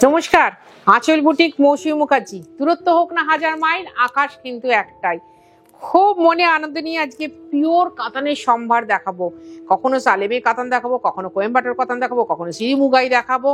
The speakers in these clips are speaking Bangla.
নমস্কার, আঁচল বুটিক মৌসুমী মুখার্জি। দূরত্ব হোক না হাজার মাইল, আকাশ কিন্তু একটাই। খুব মনে আনন্দ নিয়ে আজকে পিওর কাতানের সম্ভার দেখাবো। কখনো সালেমের কাতান দেখাবো, কখনো কোয়েম্বাটোর কাতান দেখাবো, কখনো শ্রীমুগাই দেখাবো।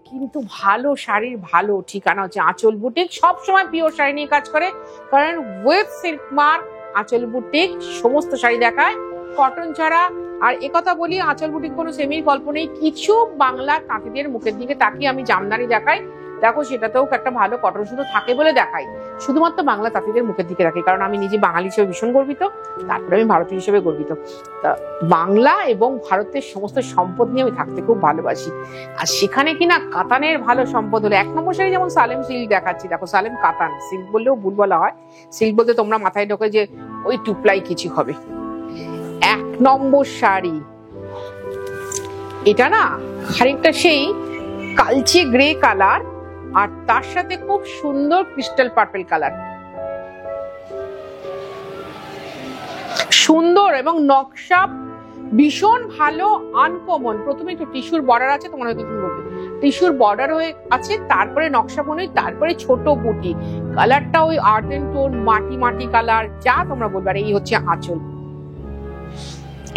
কিন্তু ভালো শাড়ির ভালো ঠিকানা হচ্ছে আঁচল বুটিক। সবসময় পিওর শাড়ি নিয়ে কাজ করে, কারণ উইথ সিল্ক মার্ক আঁচল বুটিক সমস্ত শাড়ি দেখায়, কটন ছাড়া। আর একথা বলি, আঁচল বুটিক কোনো সেমির গল্প নেই। কিছু বাংলা তাঁতিদের মুখের দিকে তাকিয়ে আমি জামদানি দেখাই, দেখো সেটাতেও একটা ভালো কটন সুতো থাকে বলে দেখাই। শুধুমাত্র বাংলা তাঁতিদের মুখের দিকে রাখি, কারণ আমি নিজে বাঙালি হিসেবে ভীষণ গর্বিত, তারপরে আমি ভারতীয় হিসেবে গর্বিত। তা বাংলা এবং ভারতের সমস্ত সম্পদ নিয়ে আমি থাকতে খুব ভালোবাসি। আর সেখানে কিনা কাতানের ভালো সম্পদ হলো এক নম্বর শাড়ি। যেমন সালেম সিল্ক দেখাচ্ছি, দেখো সালেম কাতান। সিল্ক বললেও ভুল বলা হয়, সিল্ক বলতে তোমরা মাথায় ঢোকে যে ওই টুপলাই কিছু হবে। এক নম্বর শাড়ি এটা না, খানিকটা সেই কালচে গ্রে কালার, আর তার সাথে খুব সুন্দর ক্রিস্টাল পার্পল কালার, সুন্দর এবং নকশা ভীষণ ভালো, আনকমন। প্রথমে একটু টিস্যুর বর্ডার আছে, তোমার হয়তো তুমি বলবে টিস্যুর বর্ডার হয়ে আছে, তারপরে নকশা বনুই, তারপরে ছোট বুটি। কালারটা ওই আর্টেন টোন, মাটি মাটি কালার, যা তোমরা বলবে। আর এই হচ্ছে আঁচল,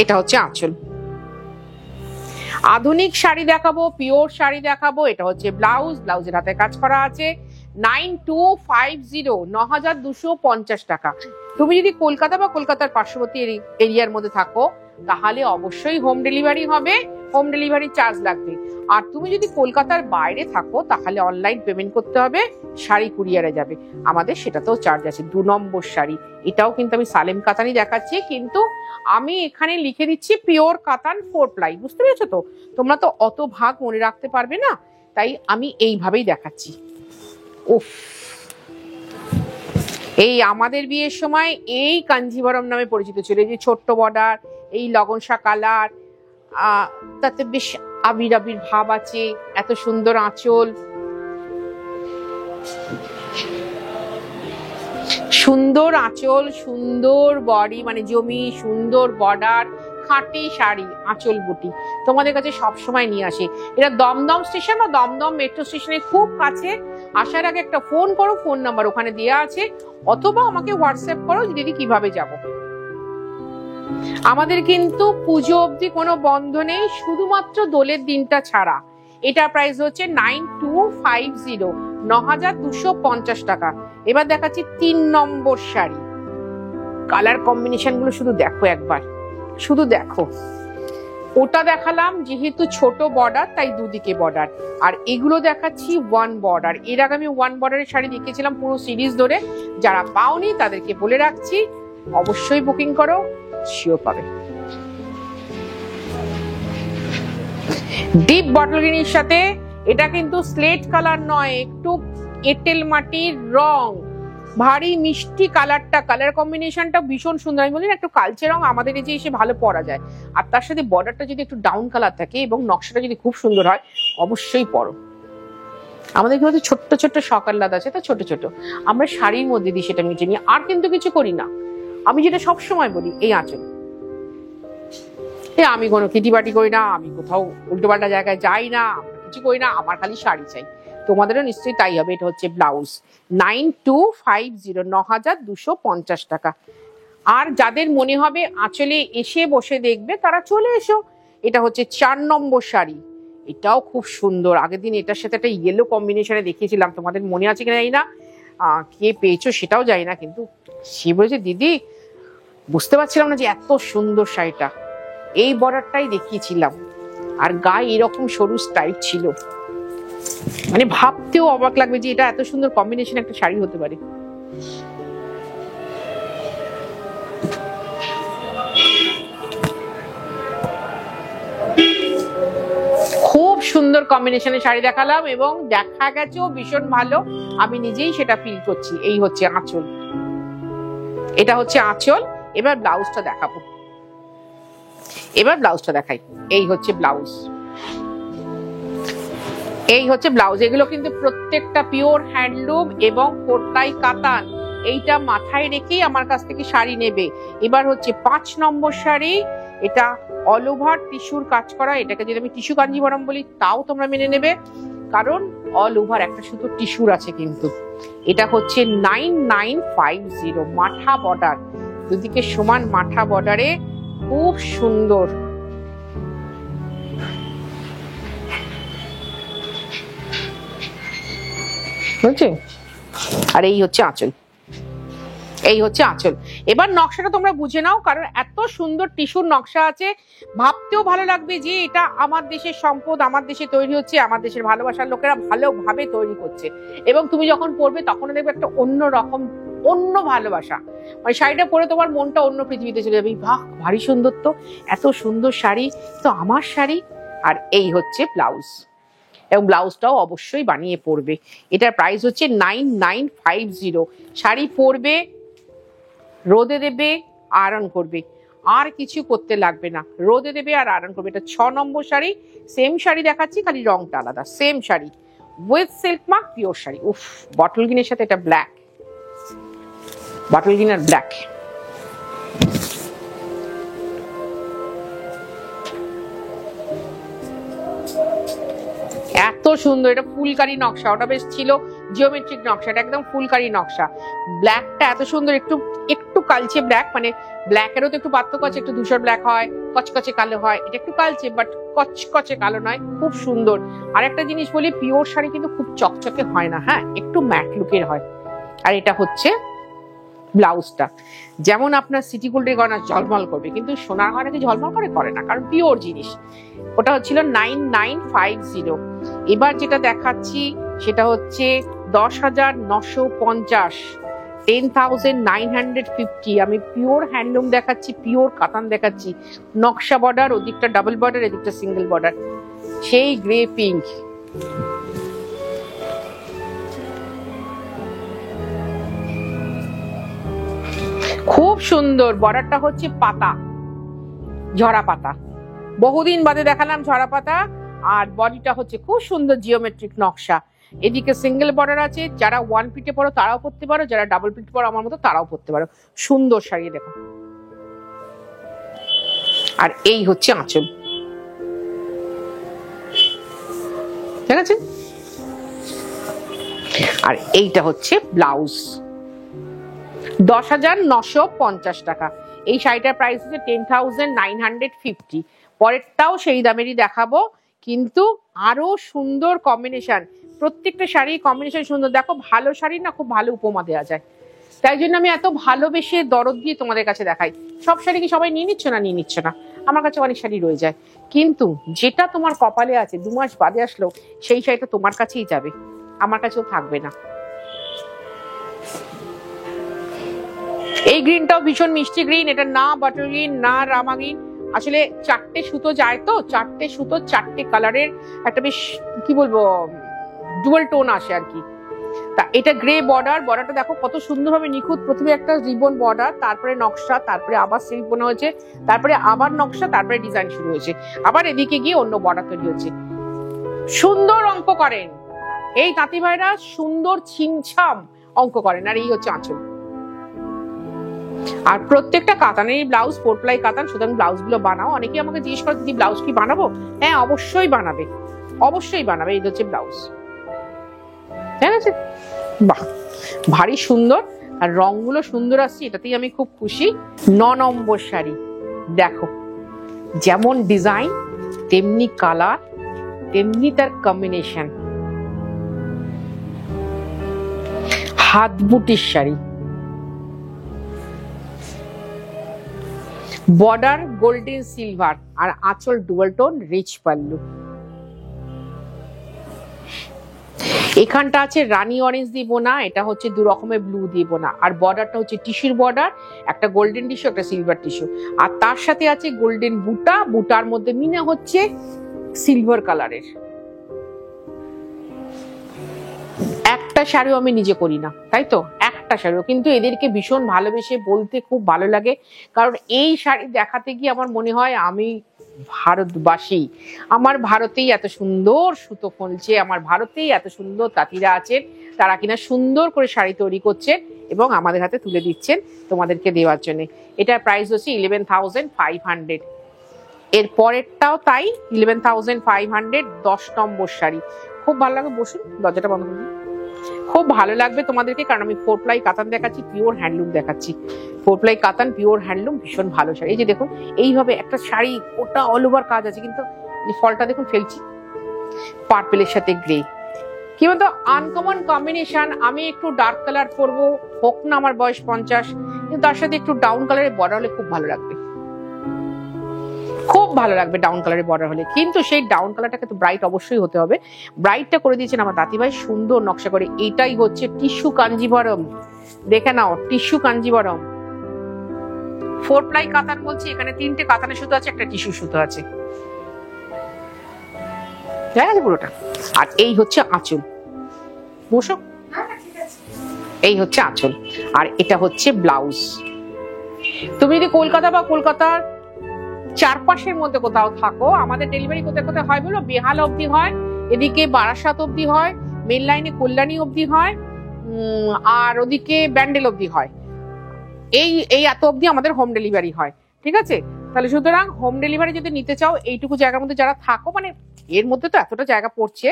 এটা হচ্ছে আঁচল। আধুনিক শাড়ি দেখাবো, পিওর শাড়ি দেখাবো। এটা হচ্ছে ব্লাউজ, ব্লাউজের হাতে কাজ করা আছে। 9250, 9250 টাকা। তুমি যদি কলকাতা বা কলকাতার পার্শ্ববর্তী এরিয়ার মধ্যে থাকো, তাহলে অবশ্যই হোম ডেলিভারি হবে, হোম ডেলিভারি চার্জ লাগবে। আর তুমি যদি কলকাতার বাইরে থাকো, তাহলে অনলাইন পেমেন্ট করতে হবে, শাড়ি কুরিয়ারে যাবে, আমাদের সেটাতেও চার্জ আছে। 2 নম্বর শাড়ি, এটাও কিন্তু আমি সালেম কাতানই দেখাচ্ছি, কিন্তু আমি এখানে লিখে দিচ্ছি পিওর কাতান 4 প্লাই। বুঝতে পেরেছো তো? তোমরা তো অত ভাগ মনে রাখতে পারবে না, তাই আমি এইভাবেই দেখাচ্ছি। উফ, এই আমাদের বিয়ের সময় এই কাঞ্জিভরম নামে পরিচিত ছিল। এই যে ছোট্ট বর্ডার, এই লগনসা কালার, তাতে বেশ আবির আবির ভাব আছে, এত সুন্দর আঁচল, সুন্দর আঁচল, সুন্দর বডি, মানে জমি, সুন্দর বর্ডার, খাঁটি শাড়ি আঁচল বুটি তোমাদের কাছে সবসময় নিয়ে আসে। এটা দমদম স্টেশন বা দমদম মেট্রো স্টেশনের খুব কাছে। আসার আগে একটা ফোন করো, ফোন নাম্বার ওখানে দেওয়া আছে, অথবা আমাকে হোয়াটসঅ্যাপ করো দিদি কিভাবে যাব। আমাদের কিন্তু পুজো অবধি কোনো বন্ধ নেই, শুধুমাত্র দোলের দিনটা ছাড়া। এটার প্রাইস হচ্ছে 9250, 9250 টাকা। এবার দেখাচ্ছি 3 নম্বর শাড়ি। কালার কম্বিনেশন গুলো শুধু দেখো একবার, শুধু দেখো। ওটা দেখালাম যেহেতু ছোট বর্ডার, তাই দুদিকে বর্ডার। আর এগুলো দেখাচ্ছি 1 বর্ডার। এর আগে আমি 1 বর্ডারের শাড়ি দেখিয়েছিলাম পুরো সিরিজ ধরে। যারা পাওনি তাদেরকে বলে রাখছি, অবশ্যই বুকিং করো, শিওর পাবে। ডিপ বটল গ্রিনের সাথে, এটা কিন্তু স্লেট কালার নয়, একটু এঁটেল মাটির রং, ভারী মিষ্টি কালারটা। কালার কম্বিনেশনটা ভীষণ সুন্দর। আমি বলি না, একটু কালচে রং আমাদের এই যে এসে ভালো পরা যায়। আর তার সাথে বর্ডারটা যদি একটু ডাউন কালার থাকে এবং নকশাটা যদি খুব সুন্দর হয়, অবশ্যই পরো। আমাদের কিন্তু ছোট্ট ছোট্ট সকাল্লাদ আছে, তা ছোট ছোট আমরা শাড়ির মধ্যে দিই, সেটা মিটে নিয়ে আর কিন্তু কিছু করি না। আমি যেটা সবসময় বলি, এই আঁচল, আমি কোনো কিটিবাটি করি না, আমি কোথাও উল্টোপাল্টা জায়গায় যাই না, কিছু করি না, আমার খালি শাড়ি চাই। তোমাদেরও নিশ্চয়ই তাই হবে। এটা হচ্ছে ব্লাউজ, 9250, 9250 টাকা। আর যাদের মনে হবে আঁচলে এসে বসে দেখবে, তারা চলে এসো। এটা হচ্ছে 4 নম্বর শাড়ি, এটাও খুব সুন্দর। আগের দিন এটার সাথে একটা ইয়েলো কম্বিনেশনে দেখিয়েছিলাম, তোমাদের মনে আছে কিনা জানি না, কে পেয়েছো সেটাও জানি না, কিন্তু সে বলেছে দিদি বুঝতে পারছিলাম না যে এত সুন্দর শাড়িটা। এই বর্ডারটাই দেখিয়েছিলাম, আর গায়ে এরকম সরু স্টাইপ ছিল, মানে ভাবতেও অবাক লাগবে যে এটা এত সুন্দর কম্বিনেশন একটা শাড়ি হতে পারে। খুব সুন্দর কম্বিনেশনের শাড়ি দেখালাম এবং দেখা গেছেও ভীষণ ভালো, আমি নিজেই সেটা ফিল করছি। এই হচ্ছে আঁচল, এটা হচ্ছে আঁচল। এবার ব্লাউজটা দেখাবো, এবার ব্লাউজটা দেখাই। এই হচ্ছে ব্লাউজ, এই হচ্ছে ব্লাউজ। এগুলো কিন্তু প্রত্যেকটা পিওর হ্যান্ডলুম এবং কোটাই কাতান, এইটা মাথায় রেখেই আমার কাছ থেকে শাড়ি নেবে। এবার হচ্ছে 5 নম্বর শাড়ি, এটা অল ওভার টিস্যুর কাজ করা। এটাকে যদি আমি টিস্যু কাঞ্জিভরম বলি, তাও তোমরা মেনে নেবে, কারণ অল ওভার একটা সুতো টিস্যুর আছে কিন্তু। এটা হচ্ছে 9950 মাঠা বর্ডার, দুদিকে সমান মাঠা বর্ডারে, খুব সুন্দর। বুঝছে? আর এই হচ্ছে আঁচল, এই হচ্ছে আঁচল। এবার নকশাটা তোমরা বুঝে নাও, কারণ এত সুন্দর টিস্যুর নকশা আছে, ভাবতেও ভালো লাগবে যে এটা আমার দেশের সম্পদ, আমার দেশে তৈরি হচ্ছে, আমার দেশের ভালোবাসার লোকেরা ভালোভাবে তৈরি করছে। এবং তুমি যখন পরবে তখন দেখবে একটা অন্য রকম, অন্য ভালোবাসা, মানে শাড়িটা পরে তোমার মনটা অন্য পৃথিবীতে চলে যাবে। বাহ, ভারী সুন্দর তো, এত সুন্দর শাড়ি তো আমার শাড়ি। আর এই হচ্ছে ব্লাউজ, এবং ব্লাউজটাও অবশ্যই বানিয়ে পরবে। এটার প্রাইস হচ্ছে 9950। শাড়ি পরবে, রোদে দেবে, আয়রন করবে, আর কিছু করতে লাগবে না। রোদে দেবে আর আয়রন করবে। এটা 6 নম্বর শাড়ি। সেম শাড়ি দেখাচ্ছি, খালি রংটা আলাদা। Same sari with silk mark, pure sari. উফ, বটল গ্রিনের সাথে এটা ব্ল্যাক, বটল গ্রিন আর ব্ল্যাক। এত সুন্দর, এটা ফুলকারি নকশা, ওটা বেশ ছিল জিওমেট্রিক নকশা, এটা একদম ফুলকারি নকশা। ব্ল্যাকটা এত সুন্দর, একটু একটু কালচে ব্ল্যাক, মানে ব্ল্যাকেরও তো একটু পার্থক্য আছে, একটু ধূসর ব্ল্যাক হয়, কচকচে কালো হয়, এটা একটু কালচে বাট কচকচে কালো নয়, খুব সুন্দর। আর একটা জিনিস বলি, পিওর শাড়ি কিন্তু খুব চকচকে হয় না, হ্যাঁ, একটু ম্যাট লুকের হয়। আর এটা হচ্ছে ব্লাউজটা, যেমন আপনার সিটি গোল্ডের গয়না ঝলমল করবে, কিন্তু সোনার গয়না কি ঝলমল করে না, কারণ পিওর জিনিস। ওটা হচ্ছিল 9950। এবার যেটা দেখাচ্ছি সেটা হচ্ছে 10,950, 10,950। আমি পিওর হ্যান্ডলুম দেখাচ্ছি, পিওর কাতান দেখাচ্ছি, নকশা বর্ডার, ওদিকটা ডাবল বর্ডার, এদিকটা সিঙ্গেল বর্ডার, সেই গ্রে পিঙ্ক। খুব সুন্দর। বর্ডারটা হচ্ছে পাতা, ঝরা পাতা, বহুদিন বাদে দেখালাম ঝরা পাতা। আর বডিটা হচ্ছে খুব সুন্দর জিওমেট্রিক নকশা। এদিকে সিঙ্গেল বর্ডার আছে, যারা 1 পিটে পরো তারাও পরতে পারো, যারা ডাবল পিট পরো আমার মতো তারাও পরতে পারো। সুন্দর শাড়ি, দেখো। আর এই হচ্ছে আঁচল, ঠিক আছে? আর এইটা হচ্ছে ব্লাউজ। 10,950 টাকা। এই শাড়িটার প্রাইস হচ্ছে 10,950। পরেরটাও সেই দামেরই দেখাবো, কিন্তু আরো সুন্দর কম্বিনেশন। প্রত্যেকটা শাড়ি কম্বিনেশন সুন্দর। দেখো, ভালো শাড়ি না খুব ভালো উপমা দেওয়া যায়, তাই জন্য আমি এত ভালোবেসে দরদ দিয়ে তোমাদের কাছে দেখাই। সব শাড়ি কি সবাই নিয়ে নিচ্ছ না? নিয়ে নিচ্ছ না। আমার কাছে অনেক শাড়ি রয়ে যায়, কিন্তু যেটা তোমার কপালে আছে 2 মাস বাদে আসলো, সেই শাড়িটা তোমার কাছেই যাবে, আমার কাছেও থাকবে না। এই গ্রিনটাও ভীষণ মিষ্টি গ্রিন। এটা না বাটার গ্রিন, না রামা গ্রিন, আসলে 4টে সুতো যায় তো, 4টে সুতো 4টে কালারের একটা বেশ, কি বলবো, ডুয়াল টোন আসে আর কি। তা এটা গ্রে বর্ডার, বর্ডারটা দেখো কত সুন্দরভাবে নিখুঁত। প্রথমে একটা রিবন বর্ডার, তারপরে নকশা, তারপরে আবার সিল্ক বোনা হয়েছে, তারপরে আবার নকশা, তারপরে ডিজাইন শুরু হয়েছে, আবার এদিকে গিয়ে অন্য বর্ডার তৈরি হচ্ছে। সুন্দর অঙ্ক করেন এই তাঁতি ভাইরা, সুন্দর ছিমছাম অঙ্ক করেন। আর এই হচ্ছে আঁচল। আর প্রত্যেকটা কাতানেরই ব্লাউজ, 4 প্লাই কাতান, সুতরাং ব্লাউজ গুলো বানাও। অনেকে আমাকে জিজ্ঞেস করে, দিদি ব্লাউজ কি বানাবো? হ্যাঁ, অবশ্যই বানাবে, অবশ্যই বানাবে। এই হচ্ছে ব্লাউজ, ঠিক আছে? বাহ, ভারী সুন্দর। আর রংগুলো সুন্দর আসছে, এটাতেই আমি খুব খুশি। 9 নম্বর শাড়ি দেখো, যেমন ডিজাইন তেমনি কালার, তেমনি তার কম্বিনেশন। হাত বুটির শাড়ি, বর্ডার গোল্ডেন সিলভার, আর আঁচল ডুয়াল টোন রিচ পাল্লু। এখানটা আছে রানী অরেঞ্জ দিব না, এটা হচ্ছে 2 রকমের ব্লু দিব না। আর বর্ডারটা হচ্ছে টিস্যুর বর্ডার, একটা গোল্ডেন টিস্যু, একটা সিলভার টিস্যু। আর তার সাথে আছে গোল্ডেন বুটা, বুটার মধ্যে মিনা হচ্ছে সিলভার কালারের। একটা শাড়িও আমি নিজে করি না, তাই তো, একটা শাড়িও, কিন্তু এদেরকে ভীষণ ভালোবেসে বলতে খুব ভালো লাগে, কারণ এই শাড়ি দেখাতে গিয়ে আমার মনে হয় আমি ভারতবাসী, আমার ভারতেই এত সুন্দর সুতো ফলছে, আমার ভারতেই এত সুন্দর তাঁতিরা আছেন, তারা কিনা সুন্দর করে শাড়ি তৈরি করছেন এবং আমাদের হাতে তুলে দিচ্ছেন তোমাদেরকে দেওয়ার জন্য। এটার প্রাইস হচ্ছে 11,500। এর পরেরটাও তাই, 11,500। 10 নম্বর শাড়ি, খুব ভালো লাগবে, বসুন, দরজাটা বন্ধ করুন। খুব ভালো লাগবে তোমাদেরকে, কারণ আমি 4 প্লাই কাতান দেখাচ্ছি, পিওর হ্যান্ডলুম দেখাচ্ছি। 4 প্লাই কাতান, পিওর হ্যান্ডলুম, ভীষণ ভালো শাড়ি। এই যে দেখুন, এইভাবে একটা শাড়ি ওটা অল ওভার কাজ আছে, কিন্তু এই ফলটা দেখুন ফেলছি, পার্পেলের সাথে গ্রে, কি বলতো আনকমন কম্বিনেশন। আমি একটু ডার্ক কালার পরবো, হোক না আমার বয়স 50, কিন্তু তার সাথে একটু ডাউন কালারের বর্ডার হলে খুব ভালো লাগবে, খুব ভালো লাগবে ডাউন কালারের বর্ডার হলে। কিন্তু সেই ডাউন কালারটাকে তো ব্রাইট অবশ্যই হতে হবে। ব্রাইটটা করে দিয়েছেন আমার দাতি ভাই সুন্দর নকশা করে। এটাই হচ্ছে টিস্যু কাঞ্জিভরম, দেখে নাও, টিস্যু কাঞ্জিভরম। 4 প্লাই কাতান বলছি, এখানে 3টে কাতানের সুতো আছে, একটা টিস্যু সুতো আছে, ঠিক আছে পুরোটা। আর এই হচ্ছে আঁচল, বসো, এই হচ্ছে আঁচল, আর এটা হচ্ছে ব্লাউজ। তুমি যদি কলকাতা বা কলকাতার চারপাশের মধ্যে কোথাও থাকো, আমাদের ডেলিভারি কোথায় কোথায় হয় বলো, বেহালা অবধি হয়, এদিকে বারাসাত অবধি হয়, মেন লাইনে কল্যাণী অবধি হয়, আর ওদিকে ব্যান্ডেল অবধি হয়। এই এত অবধি আমাদের হোম ডেলিভারি হয়, ঠিক আছে। তাহলে সুতরাং হোম ডেলিভারি যদি নিতে চাও, এইটুকু জায়গার মধ্যে যারা থাকো, মানে এর মধ্যে তো এতটা জায়গা পড়ছে,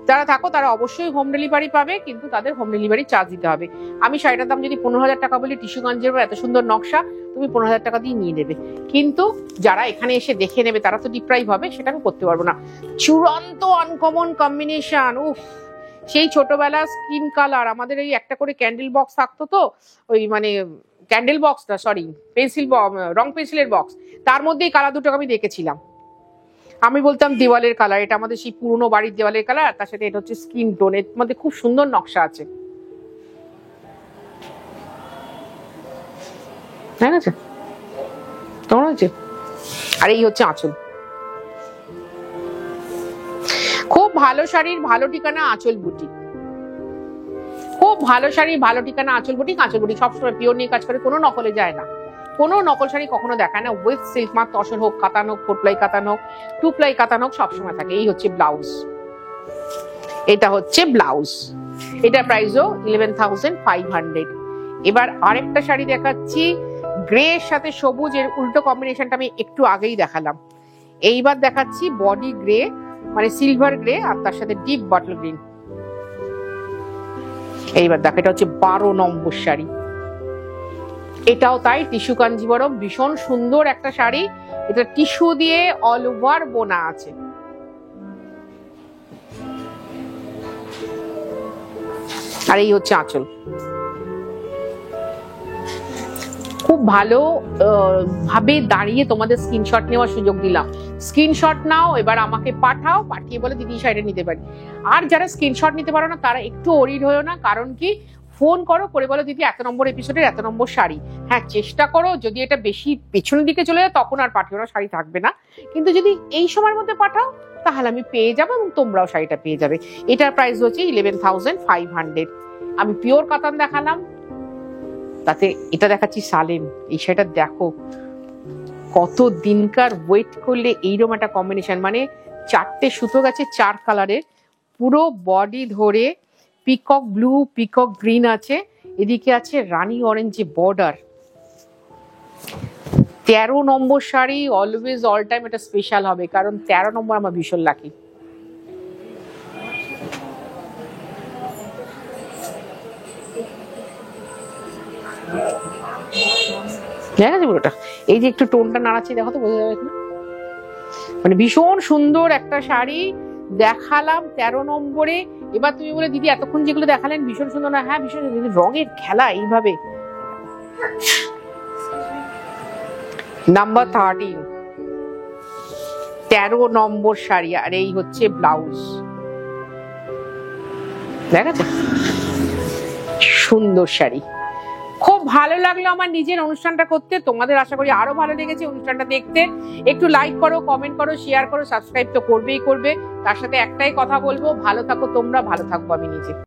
যারা থাকো তারা অবশ্যই হোম ডেলিভারি পাবে, কিন্তু তাদের হোম ডেলিভারি চার্জ দিতে হবে। আমি শাড়িটার দাম যদি 15,000 টাকা বলি, টিস্যু কাঞ্জির এত সুন্দর নকশা, তুমি 15,000 টাকা দিয়ে নিয়ে নেবে, কিন্তু যারা এখানে এসে দেখে নেবে তারা তো ডিপ্রাইভ হবে, সেটা আমি করতে পারবো না। চূড়ান্ত আনকমন কম্বিনেশন, উফ, সেই ছোটবেলা স্কিন কালার, আমাদের এই একটা করে ক্যান্ডেল বক্স থাকতো, তো ওই মানে ক্যান্ডেল বক্সটা, সরি পেন্সিল, রং পেন্সিলের বক্স, তার মধ্যে এই কালার দুটো আমি দেখেছিলাম। আমি বলতাম দেওয়ালের কালার, এটা আমাদের সেই পুরনো বাড়ির দেওয়ালের কালার, তার সাথে এটা হচ্ছে স্কিন টোন, এর মধ্যে খুব সুন্দর নকশা আছে, ঠিক আছে, কেমন আছে। আর এই হচ্ছে আঁচল। খুব ভালো শাড়ির ভালো ঠিকানা আঁচল বুটিক, খুব ভালো শাড়ির ভালো ঠিকানা আঁচল বুটিক। আঁচল বুটিক সবসময় পিওর নিয়ে কাজ করে, কোনো নকলে যায় না, কোনো নকল শাড়ি কখনো দেখায় না। উইথ সিল্ক মার্ক, তসর হোক, কাতান হোক, 4 প্লাই কাতান হোক, 2 প্লাই কাতান হোক, সবসময় থাকে। এই হচ্ছে ব্লাউজ, এটা হচ্ছে ব্লাউজ, এটা প্রাইসও 11,500। এবার আরেকটা শাড়ি দেখাচ্ছি, গ্রে এর সাথে সবুজ, এর উল্টো কম্বিনেশনটা আমি একটু আগেই দেখালাম। এইবার দেখাচ্ছি বডি গ্রে, মানে সিলভার গ্রে, আর তার সাথে ডিপ বটল গ্রিন। এইবার দেখো, এটা হচ্ছে 12 নম্বর শাড়ি, এটাও তাই টিস্যু কাঞ্জিভরম, ভীষণ সুন্দর একটা শাড়ি। এটা টিস্যু দিয়ে অল ওভার বোনা আছে, আর এই হচ্ছে আঁচল। খুব ভালো ভাবে দাঁড়িয়ে তোমাদের স্ক্রিনশট নেওয়ার সুযোগ দিলাম, স্ক্রিনশট নাও, এবার আমাকে পাঠাও, পাঠিয়ে বলে দিদি শাড়িটা নিতে পারি। আর যারা স্ক্রিনশট নিতে পারো না, তারা একটু অরিড হয়েও না, কারণ কি, ফোন করো, করে বলো দিদি এত নম্বর এপিসোডের এত নম্বর শাড়ি। হ্যাঁ, চেষ্টা করো, যদি এটা বেশি পেছনের দিকে চলে যায় তখন আর পাঠিও না, শাড়ি থাকবে না, কিন্তু যদি এই সময়ের মধ্যে পাঠাও তাহলে আমি পেয়ে যাবো, এবং তোমরাও শাড়িটা পেয়ে যাবে। এটার প্রাইস হচ্ছে 11,500। আমি পিওর কাতান দেখালাম, তাতে এটা দেখাচ্ছি সালেম। এই শাড়িটা দেখো, কত দিনকার ওয়েট করলে এইরকম একটা কম্বিনেশন, মানে 4টে সুতো গেছে 4 কালারের, পুরো বডি ধরে পিকক ব্লু, পিকক গ্রিন আছে, এদিকে আছে রানী অরেঞ্জে বর্ডার। 13 নম্বর শাড়ি অলওয়েজ অল টাইম এটা স্পেশাল হবে, কারণ 13 নম্বর আমার ভীষণ লাকি। ঠিক আছে পুরোটা, এই যে একটু টোনটা নাড়াচ্ছি, দেখো তো বোঝা যাবে কিনা, মানে ভীষণ সুন্দর একটা শাড়ি দেখালাম 13 নম্বরে। এবার তুমি বলে দিদি এতক্ষণ যেগুলো দেখালেন ভীষণ সুন্দর না, হ্যাঁ ভীষণ সুন্দর, রঙের খেলা এইভাবে। নাম্বার 13, 13 নম্বর শাড়ি, আর এই হচ্ছে ব্লাউজ, দেখাচ্ছে সুন্দর শাড়ি। খুব ভালো লাগলো আমার নিজের অনুষ্ঠানটা করতে, তোমাদের আশা করি আরো ভালো লেগেছে অনুষ্ঠানটা দেখতে। একটু লাইক করো, কমেন্ট করো, শেয়ার করো, সাবস্ক্রাইব তো করবেই করবে। তার সাথে একটাই কথা বলবো, ভালো থাকো তোমরা, ভালো থাকবো আমি নিজে।